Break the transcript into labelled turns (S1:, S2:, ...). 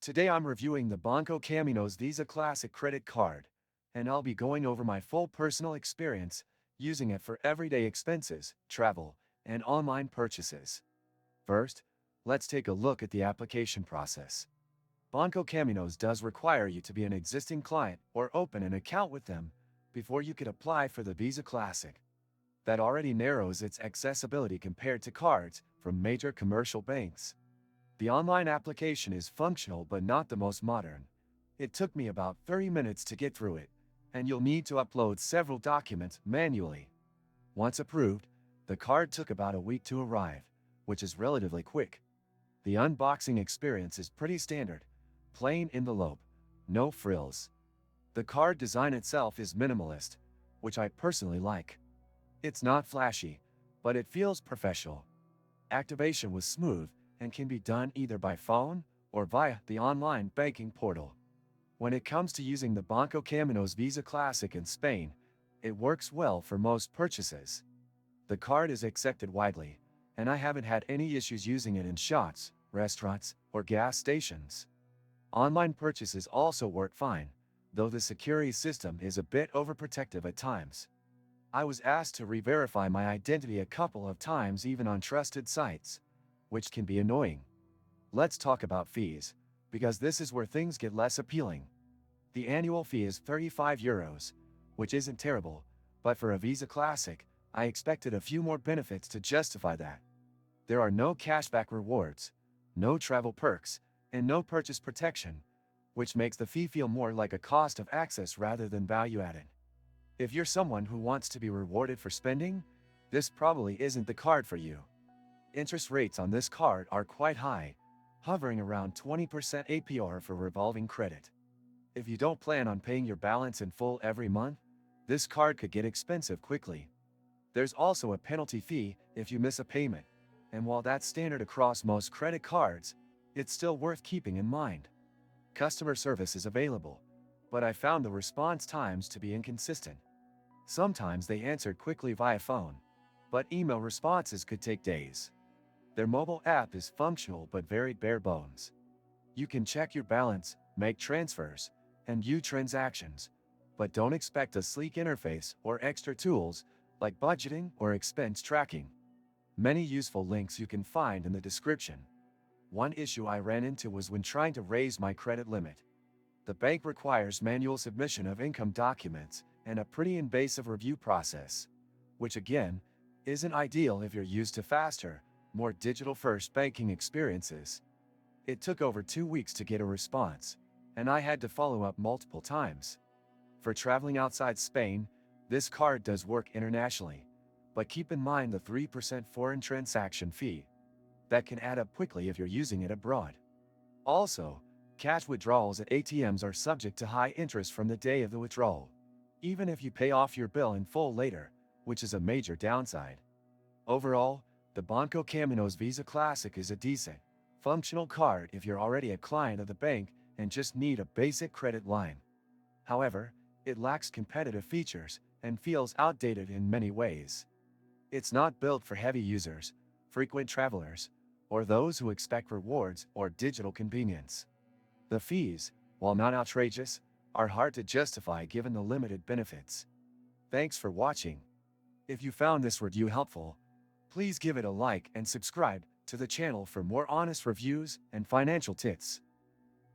S1: Today I'm reviewing the Banco Caminos Visa Classic credit card, and I'll be going over my full personal experience using it for everyday expenses, travel, and online purchases. First, let's take a look at the application process. Banco Caminos does require you to be an existing client or open an account with them before you could apply for the Visa Classic. That already narrows its accessibility compared to cards from major commercial banks. The online application is functional but not the most modern. It took me about 30 minutes to get through it, and you'll need to upload several documents manually. Once approved, the card took about a week to arrive, which is relatively quick. The unboxing experience is pretty standard, plain envelope, no frills. The card design itself is minimalist, which I personally like. It's not flashy, but it feels professional. Activation was smooth and can be done either by phone or via the online banking portal. When it comes to using the Banco Caminos Visa Classic in Spain, it works well for most purchases. The card is accepted widely, and I haven't had any issues using it in shops, restaurants, or gas stations. Online purchases also work fine, though the security system is a bit overprotective at times. I was asked to re-verify my identity a couple of times even on trusted sites, which can be annoying. Let's talk about fees, because this is where things get less appealing. The annual fee is €35, which isn't terrible, but for a Visa Classic, I expected a few more benefits to justify that. There are no cashback rewards, no travel perks, and no purchase protection, which makes the fee feel more like a cost of access rather than value added. If you're someone who wants to be rewarded for spending, this probably isn't the card for you. Interest rates on this card are quite high, hovering around 20% APR for revolving credit. If you don't plan on paying your balance in full every month, this card could get expensive quickly. There's also a penalty fee if you miss a payment, and while that's standard across most credit cards, it's still worth keeping in mind. Customer service is available, but I found the response times to be inconsistent. Sometimes they answered quickly via phone, but email responses could take days. Their mobile app is functional but very bare bones. You can check your balance, make transfers, and view transactions, but don't expect a sleek interface or extra tools like budgeting or expense tracking. Many useful links you can find in the description. One issue I ran into was when trying to raise my credit limit. The bank requires manual submission of income documents and a pretty invasive review process, which again, isn't ideal if you're used to faster, more digital-first banking experiences. It took over 2 weeks to get a response, and I had to follow up multiple times. For traveling outside Spain, this card does work internationally, but keep in mind the 3% foreign transaction fee. That can add up quickly if you're using it abroad. Also, cash withdrawals at ATMs are subject to high interest from the day of the withdrawal, even if you pay off your bill in full later, which is a major downside. Overall, the Banco Caminos Visa Classic is a decent, functional card if you're already a client of the bank and just need a basic credit line. However, it lacks competitive features and feels outdated in many ways. It's not built for heavy users, frequent travelers, or those who expect rewards or digital convenience. The fees, while not outrageous, are hard to justify given the limited benefits. Thanks for watching. If you found this review helpful, please give it a like and subscribe to the channel for more honest reviews and financial tips.